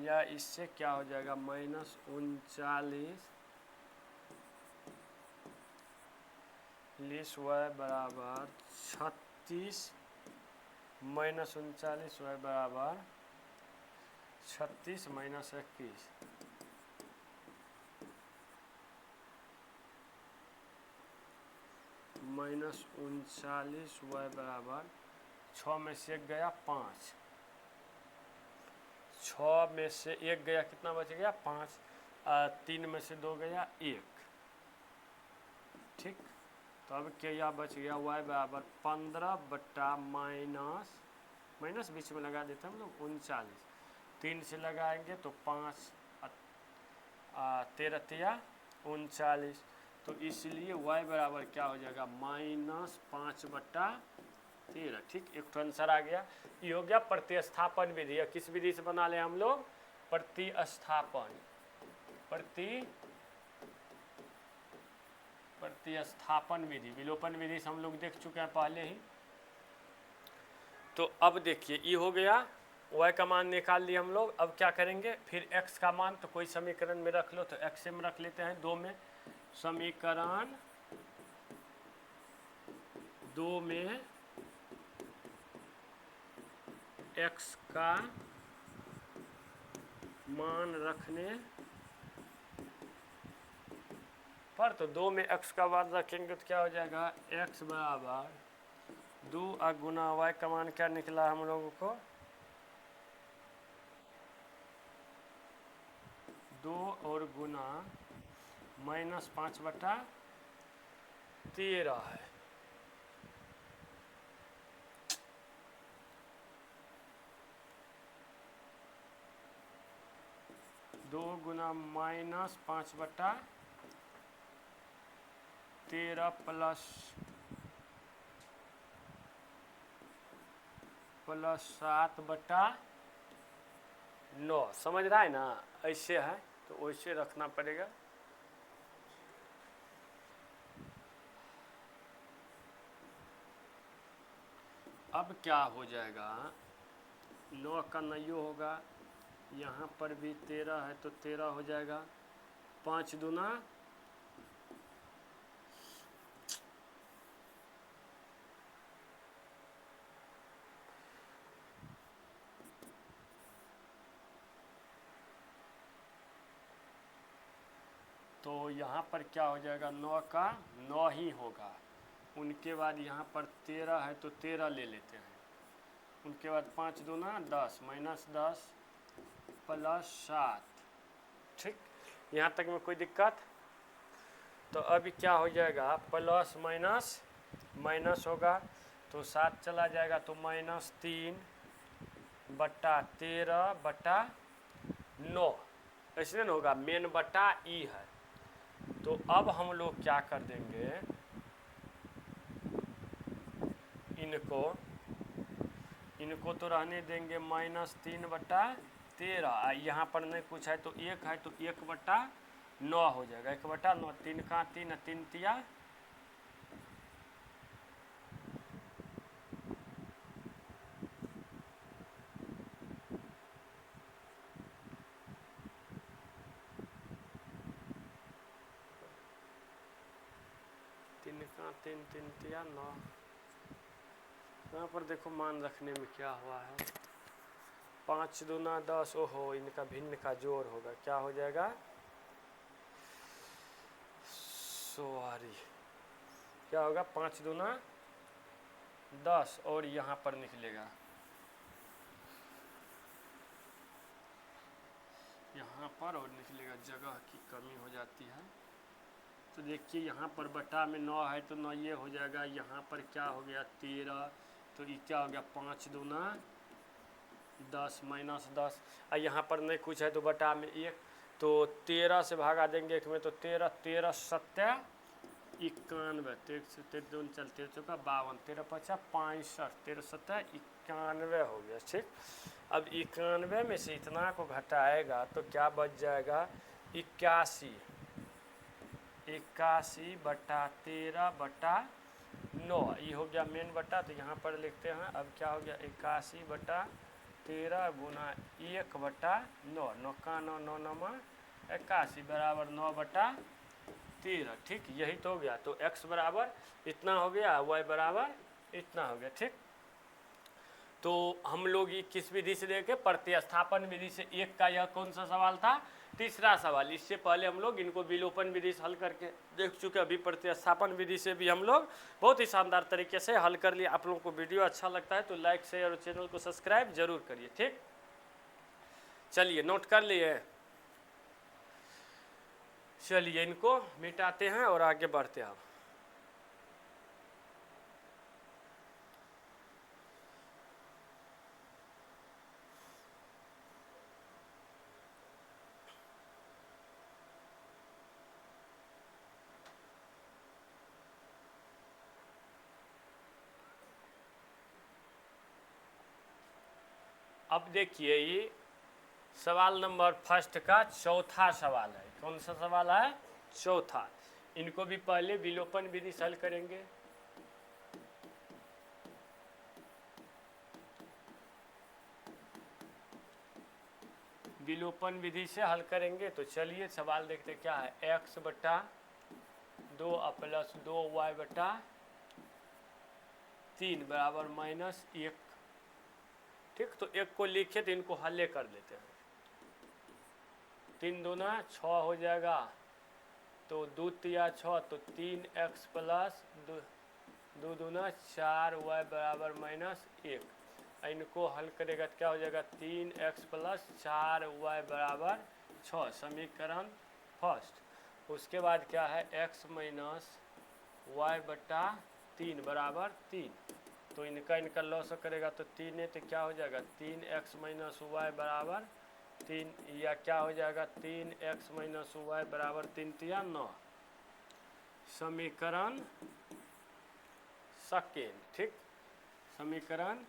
या इससे क्या हो जाएगा, -39 y बराबर 36 -39 y बराबर 36 माइनस 21, -39 y बराबर 6 में से 1 गया 5, 6 में से 1 गया कितना बच गया 5, 3 में से 2 गया 1। ठीक, तो अब क्या बच गया, y बराबर 15 माइनस बीच में लगा देते हैं हम लोग 39, 3 से लगाएंगे तो 5 13 39, तो इसलिए y बराबर क्या हो जाएगा, -5/13। ठीक, एक तो आंसर आ गया। ये हो गया प्रतिस्थापन विधि। किस विधि से बना ले हम लोग, प्रतिस्थापन विधि। विलोपन विधि से हम लोग देख चुके हैं पहले ही। तो अब देखिए ये हो गया, y का मान निकाल लिए हम लोग। अब क्या करेंगे, फिर x का मान तो कोई समीकरण में रख लो, तो x में रख लेते हैं 2 में, समीकरण 2 में x का मान रखने पर, तो 2 में x का मान रखेंगे तो क्या हो जाएगा, x बराबर 2 गुना y का मान क्या निकला हम लोगों को, 2 और गुना -5/13 है। दो गुना -5/13 प्लस 7/9, समझ रहा है ना, ऐसे है तो वैसे रखना पड़ेगा। अब क्या हो जाएगा, 9 का नयो होगा, यहाँ पर भी 13 है तो 13 हो जाएगा, 5 दूना 9 तो यहाँ पर क्या हो जाएगा, 9 का 9 ही होगा। उनके बाद यहाँ पर 13 है तो 13 ले लेते हैं, उनके बाद 5 दूना 10 -10 प्लस 7, ठीक, यहाँ तक में कोई दिक्कत। तो अभी क्या हो जाएगा, प्लस माइनस माइनस होगा तो 7 चला जाएगा तो -3/13/9, ऐसे ना होगा, मेन बटा ई है। तो अब हम लोग क्या कर देंगे, इनको तो रहने देंगे -3/13, यहाँ पर नहीं कुछ है तो 1 है तो 1/9 हो जाएगा, 1/9, 3 का 3, 3 तिया 9। यहाँ पर देखो मान रखने में क्या हुआ है, 5 दूना 10, ओहो इनका भिन्न का जोड़ होगा, क्या हो जाएगा, सॉरी क्या होगा, 5 दूना 10 और यहाँ पर निकलेगा, यहाँ पर और निकलेगा, जगह की कमी हो जाती है। तो देखिए यहाँ पर बटा में 9 है तो 9 ये हो जाएगा, यहाँ पर क्या हो गया 13, तो ये क्या हो गया 5 दूना 10 -10, और यहाँ पर नहीं कुछ है तो बटा में 1, तो 13 से भागा देंगे 1 में तो 13, 13 7 91, 13 चलते 52, 13 5 65, 13 7 91 हो गया, ठीक। अब 91 में से इतना को घटाएगा तो क्या बच जाएगा, 81/13/9, ये हो गया मेन बटा, तो यहाँ पर लिखते हैं। अब क्या हो गया, 81/13 गुना 1/9, 9 का 9, 9 9 81 बराबर 9/13, ठीक, यही तो हो गया। तो x बराबर इतना हो गया, y बराबर इतना हो गया, ठीक। तो हम लोग ये किस विधि से देखे, प्रतिस्थापन विधि से। एक का यह कौन सा सवाल था, तीसरा सवाल। इससे पहले हम लोग इनको विलोपन विधि से हल करके देख चुके। अभी प्रतिस्थापन विधि से भी हम लोग बहुत ही शानदार तरीके से हल कर लिए। आप लोगों को वीडियो अच्छा लगता है तो लाइक शेयर और चैनल को सब्सक्राइब जरूर करिए, ठीक। चलिए नोट कर लिए, चलिए इनको मिटाते हैं और आगे बढ़ते हैं। अब देखिए ये सवाल नंबर फर्स्ट का चौथा सवाल है। कौन सा सवाल है, चौथा। इनको भी पहले विलोपन विधि से हल करेंगे। विलोपन विधि से हल करेंगे तो चलिए सवाल देखते क्या है। x बटा 2 प्लस 2y बटा 3 बराबर -1, ठीक। तो एक को लिखे तो इनको हल्ले कर लेते हैं। 3 दूना 6 हो जाएगा, तो 2 तिया 6 तो 3x प्लस 2 दूना 4y बराबर -1। इनको हल करेगा तो क्या हो जाएगा 3x प्लस 4y बराबर 6, समीकरण फर्स्ट। उसके बाद क्या है x माइनस y बटा 3 बराबर 3। तो इनका लॉस करेगा तो 3 है, तो क्या हो जाएगा 3x माइनस वाई बराबर 3, या क्या हो जाएगा 3x माइनस वाई बराबर 3 तिया 9, समीकरण सेकेंड। ठीक, समीकरण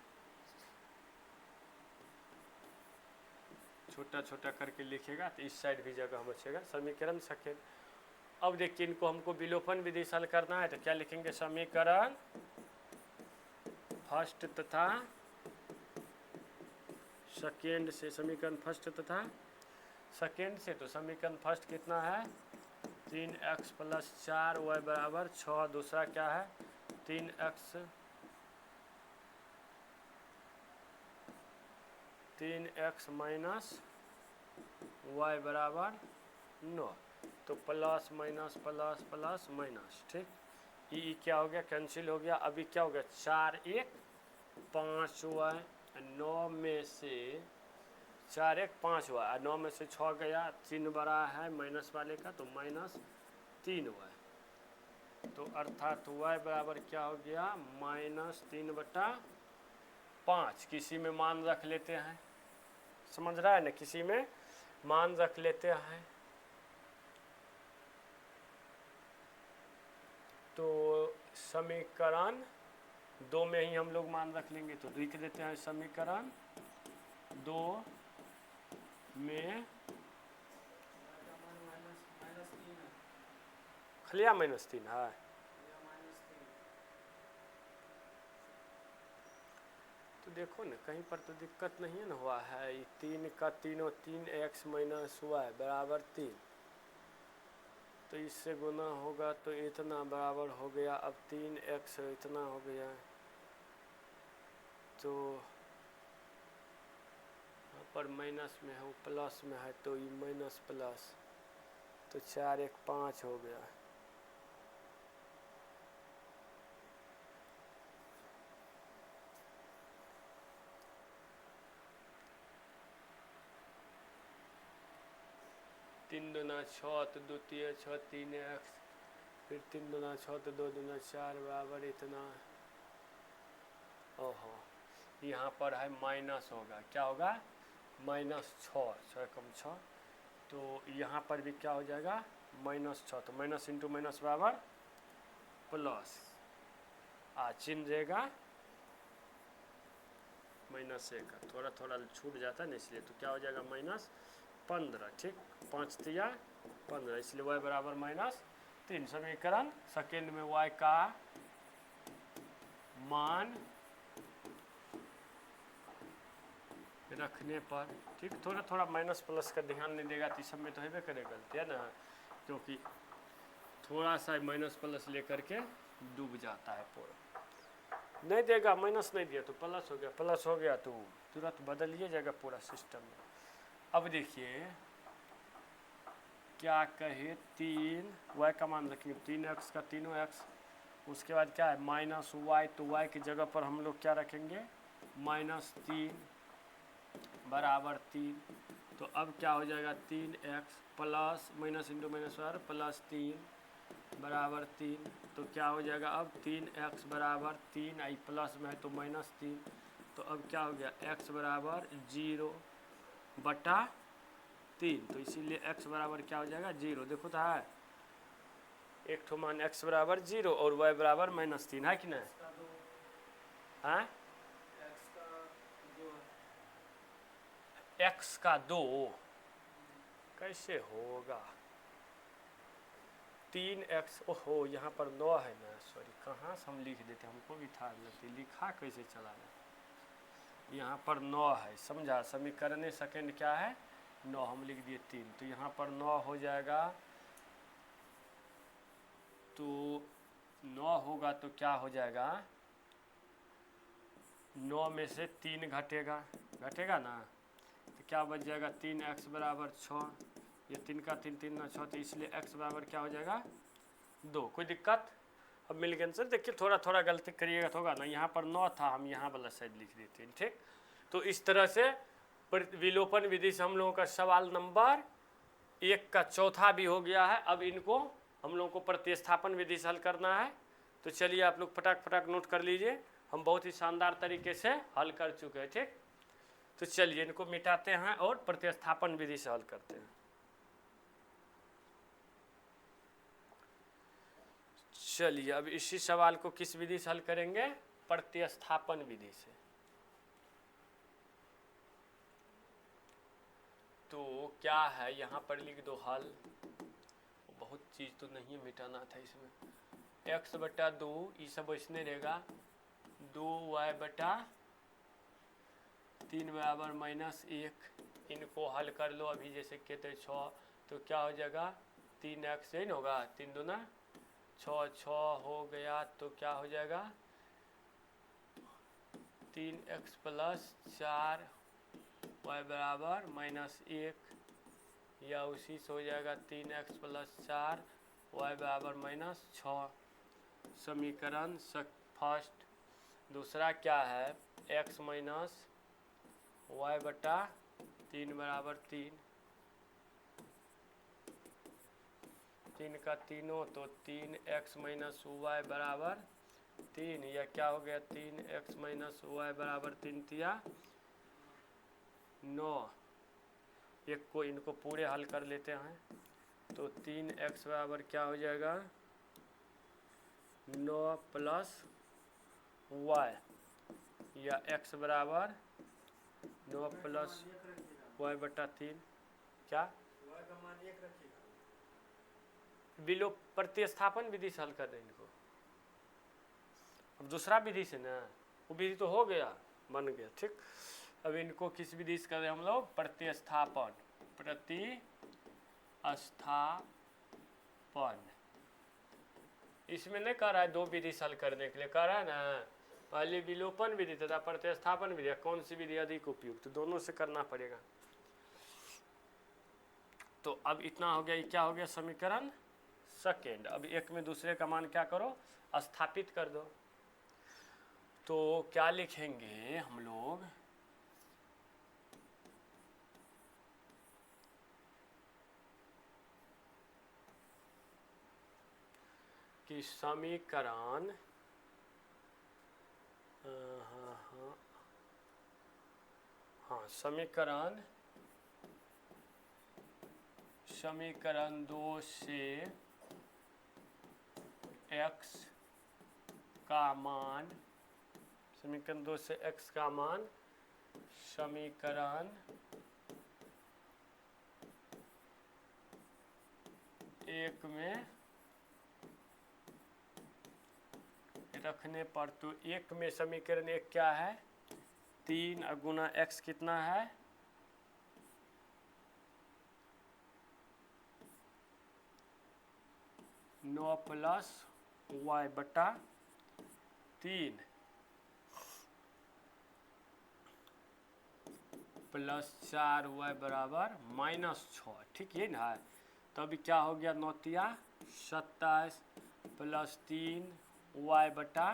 छोटा छोटा करके लिखेगा तो इस साइड भी जगह बचेगा, समीकरण सेकेंड। अब देखिए इनको हमको विलोपन विधि से हल करना है, तो क्या लिखेंगे समीकरण फर्स्ट तथा सेकेंड से, समीकरण फर्स्ट तथा सेकेंड से। तो समीकरण फर्स्ट कितना है 3x प्लस 4y बराबर 6, दूसरा क्या है 3x माइनस y बराबर 9, तो plus minus plus plus minus. ठीक, ये क्या हो गया कैंसिल हो गया। अभी क्या हो गया 4 1 5y, 9 में से 4 1 5y, 9 में से 6 गया, 3 बड़ा है माइनस वाले का तो -3y। तो अर्थात y बराबर क्या हो गया -3/5। किसी में मान रख लेते हैं, समझ रहा है ना, किसी में मान रख लेते हैं। तो समीकरण 2 में ही हम लोग मान रख लेंगे, तो लिख देते हैं समीकरण 2 में खलिया -3 है। तो देखो ना कहीं पर तो दिक्कत नहीं ना हुआ है। ये 3 का तीनों 3x माइनस वाई बराबर 3, तो इससे गुना होगा तो इतना बराबर हो गया। अब 3x इतना हो गया, तो यहाँ पर माइनस में है, वो प्लस में है, तो ये माइनस प्लस, तो 4 1 5 हो गया। तीन दूना 6 तो 2 तिया 6 3x, फिर 3 दूना 6 तो 2 दूना 4 बराबर इतना। ओहो, यहाँ पर है माइनस होगा, क्या होगा -6, 6 कम 6, तो यहाँ पर भी क्या हो जाएगा -6, तो माइनस इंटू माइनस बराबर प्लस, चिन्ह रहेगा -1 का, थोड़ा थोड़ा छूट जाता है ना इसलिए, तो क्या हो जाएगा -15। ठीक, 5 तिया 15, इसलिए y बराबर -3। समीकरण सेकेंड में y का मान रखने पर, ठीक, थोड़ा थोड़ा माइनस प्लस का ध्यान नहीं देगा तो इस सब में तो हेबे करे गलती है ना, क्योंकि थोड़ा सा माइनस प्लस लेकर के डूब जाता है पूरा। नहीं देगा, माइनस नहीं दिया तो प्लस हो गया, प्लस हो गया तो तुरंत बदलिए जाएगा पूरा सिस्टम में। अब देखिए क्या कहे 3y का मान रखेंगे 3x का तीनों x, उसके बाद क्या है -y, तो y की जगह पर हम लोग क्या रखेंगे -3 बराबर 3। तो अब क्या हो जाएगा 3x plus minus into minus plus 3 बराबर 3, तो क्या हो जाएगा अब 3x बराबर 3, आई प्लस में है तो -3, तो अब क्या हो गया x बराबर 0/3, तो इसीलिए x बराबर क्या हो जाएगा 0। देखो तो है एक ठो मान x बराबर 0 और y बराबर -3 है कि नहीं, हाँ x का 2 कैसे होगा 3x, ओहो यहाँ पर 9 है ना, सॉरी कहाँ से हम लिख देते, हमको भी था लगती लिखा कैसे चला जाए। यहाँ पर 9 है, समझा, समीकरण सेकेंड क्या है 9, हम लिख दिए 3, तो यहाँ पर 9 हो जाएगा। तो 9 होगा तो क्या हो जाएगा 9 में से 3 घटेगा, घटेगा ना, तो क्या बच जाएगा 3x बराबर 6, ये 3 का 3 3 ना 6, तो इसलिए x बराबर क्या हो जाएगा 2। कोई दिक्कत? अब मिल गया आंसर। देखिए थोड़ा थोड़ा गलती करिएगा तो होगा ना, यहाँ पर 9 था, हम यहाँ वाला साइड लिख देते हैं। ठीक, तो इस तरह से विलोपन विधि से हम लोगों का सवाल नंबर 1 का चौथा भी हो गया है। अब इनको हम लोगों को प्रतिस्थापन विधि से हल करना है। तो चलिए आप लोग फटाक फटाक नोट कर लीजिए, हम बहुत ही शानदार तरीके से हल कर चुके हैं। ठीक, तो चलिए इनको मिटाते हैं और प्रतिस्थापन विधि से हल करते हैं। चलिए अब इसी सवाल को किस विधि से हल करेंगे? प्रतिस्थापन विधि से। तो क्या है, यहाँ पर लिख दो हल। बहुत चीज़ तो नहीं मिटाना था इसमें। x बटा 2 ये सब वैसने रहेगा, 2y बटा 3 बराबर -1। इनको हल कर लो अभी, जैसे कहते 6, तो क्या हो जाएगा 3x ही होगा, 3 दूना 6, 6 हो गया, तो क्या हो जाएगा 3x प्लस 4 y बराबर -1, या उसी से हो जाएगा 3x प्लस 4 y बराबर -6। समीकरण फर्स्ट। दूसरा क्या है, x माइनस y बटा 3 बराबर 3, 3 का तीनों, तो 3x माइनस y बराबर 3, या क्या हो गया 3x माइनस y बराबर 3 तिया 9। एक को इनको पूरे हल कर लेते हैं, तो 3x बराबर क्या हो जाएगा 9 प्लस y, या x बराबर 9 प्लस y बटा 3। क्या y का मान 1 रखिएगा। विलोप प्रतिस्थापन विधि से हल कर रहे हैं इनको। अब दूसरा विधि से ना, वो विधि तो हो गया, बन गया। ठीक, अब इनको किस विधि से कर रहे हैं हम लोग? प्रतिस्थापन। प्रतिस्थापन इसमें नहीं कह रहा है 2 विधि से हल करने के लिए, कह रहा है ना पहले विलोपन विधि तथा प्रतिस्थापन विधि, कौन सी विधि अधिक उपयुक्त, तो दोनों से करना पड़ेगा। तो अब इतना हो गया, ये क्या हो गया समीकरण सेकेंड। अब एक में दूसरे का मान क्या करो, स्थापित कर दो। तो क्या लिखेंगे हम लोग, कि समीकरण समीकरण 2 से x का मान, समीकरण 2 से x का मान समीकरण 1 में रखने पर, तो 1 में समीकरण 1 क्या है 3 गुना x कितना है 9 प्लस y बटा 3 प्लस 4y बराबर -6। ठीक है ना, तो अभी क्या हो गया 9 तिया 27 प्लस 3 y बटा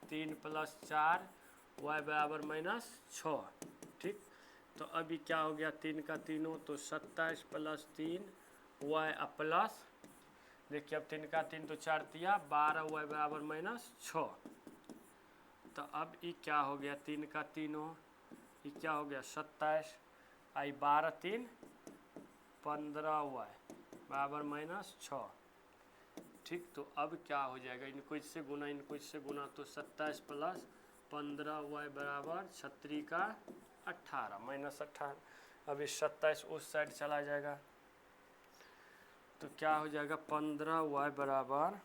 3 प्लस 4 y बराबर -6। ठीक, तो अभी क्या हो गया 3 का तीनों, तो 27 प्लस 3 y प्लस, देखिए अब 3 का 3 तो 4 तिया 12 y बराबर -6। तो अब ये क्या हो गया 3 का तीनों, ये क्या हो गया 27, आई 12 3 15 y बराबर -6। ठीक, तो अब क्या हो जाएगा, इनको इससे गुना, इनको इससे गुना, तो 27 प्लस 15 y बराबर 36 का 18 -18। अब इस 27 उस साइड चला जाएगा, तो क्या हो जाएगा 15 y बराबर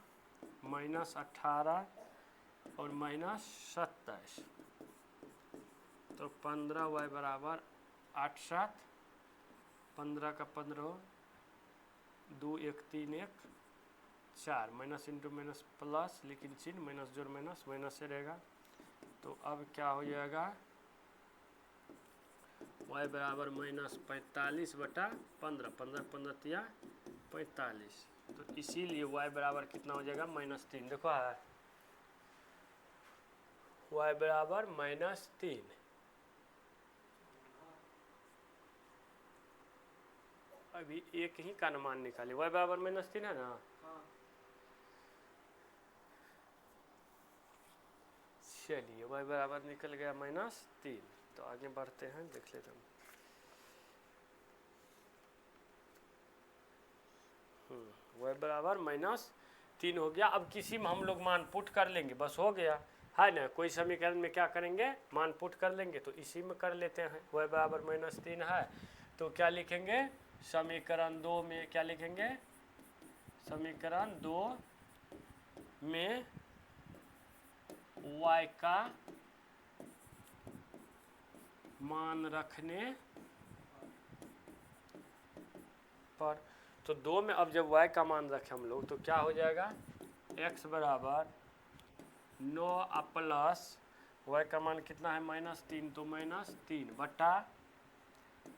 -18 और -27, तो 15 y बराबर 8 7, 15 का 15, 2 1 3 1 4, माइनस इंटू माइनस प्लस, लेकिन चिन्ह माइनस जोड़ माइनस माइनस से रहेगा। तो अब क्या हो जाएगा y बराबर -45/15, 15 15 45। तो इसीलिए y बराबर कितना हो जाएगा -3। देखो है y बराबर -3। अभी एक ही का अनुमान निकाले, y बराबर -3 है ना। हाँ चलिए y बराबर निकल गया -3। तो आगे बढ़ते हैं, देख लेते हैं। y बराबर -3 हो गया। अब किसी में हम लोग मान पुट कर लेंगे, बस हो गया है ना। कोई समीकरण में क्या करेंगे, मान पुट कर लेंगे, तो इसी में कर लेते हैं। y बराबर -3 है तो क्या लिखेंगे, समीकरण 2 में क्या लिखेंगे, समीकरण 2 में y का मान रखने पर, तो 2 में अब जब y का मान रखें हम लोग तो क्या हो जाएगा, x बराबर 9 प्लस y का मान कितना है -3, तो -3 बटा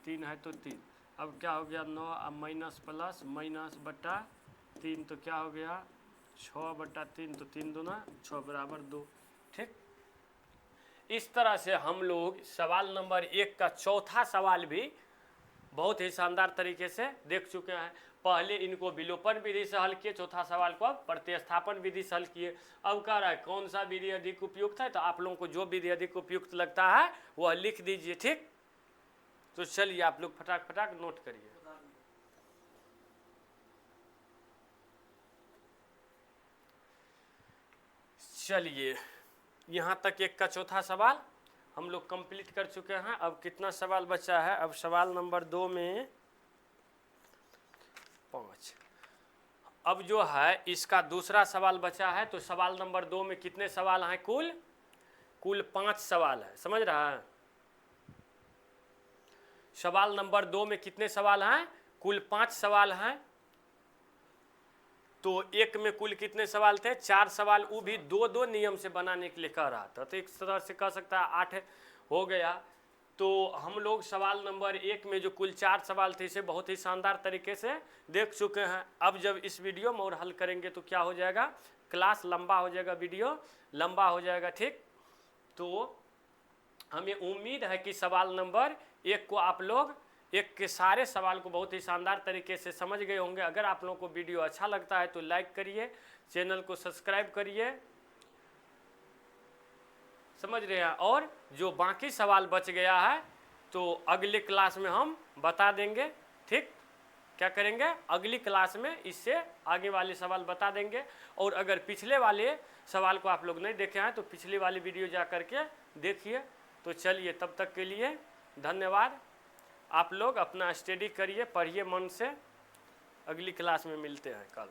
3 है तो 3। अब क्या हो गया 9 अब माइनस प्लस माइनस बटा 3, तो क्या हो गया 6/3, तो 3 दूना 6 बराबर 2। ठीक, इस तरह से हम लोग सवाल नंबर 1 का चौथा सवाल भी बहुत ही शानदार तरीके से देख चुके हैं। पहले इनको विलोपन विधि से हल किए, चौथा सवाल को अब प्रतिस्थापन विधि से हल किए। अब कह रहा है कौन सा विधि अधिक उपयुक्त है, तो आप लोगों को जो विधि अधिक उपयुक्त लगता है वह लिख दीजिए। ठीक, तो चलिए आप लोग फटाक फटाक नोट करिए। चलिए यहाँ तक 1 का चौथा सवाल हम लोग कंप्लीट कर चुके हैं। अब कितना सवाल बचा है, अब सवाल नंबर 2 में 5। अब जो है इसका दूसरा सवाल बचा है, तो सवाल नंबर 2 में कितने सवाल हैं, कुल 5 सवाल है। समझ रहा है, सवाल नंबर 2 में कितने सवाल हैं, कुल 5 सवाल हैं। तो एक में कुल कितने सवाल थे, 4 सवाल, वो भी 2-2 नियम से बनाने के लिए कह रहा था। तो एक तरह से कह सकता है 8 हो गया। तो हम लोग सवाल नंबर 1 में जो कुल 4 सवाल थे इसे बहुत ही शानदार तरीके से देख चुके हैं। अब जब इस वीडियो में और हल करेंगे तो क्या हो जाएगा, क्लास लंबा हो जाएगा, वीडियो लंबा हो जाएगा। ठीक, तो हमें उम्मीद है कि सवाल नंबर 1 को आप लोग 1 के सारे सवाल को बहुत ही शानदार तरीके से समझ गए होंगे। अगर आप लोगों को वीडियो अच्छा लगता है तो लाइक करिए, चैनल को सब्सक्राइब करिए, समझ रहे हैं। और जो बाकी सवाल बच गया है तो अगले क्लास में हम बता देंगे। ठीक, क्या करेंगे, अगली क्लास में इससे आगे वाले सवाल बता देंगे। और अगर पिछले वाले सवाल को आप लोग नहीं देखे हैं तो पिछली वाली वीडियो जा करके देखिए। तो चलिए तब तक के लिए धन्यवाद। आप लोग अपना स्टडी करिए, पढ़िए मन से। अगली क्लास में मिलते हैं कल।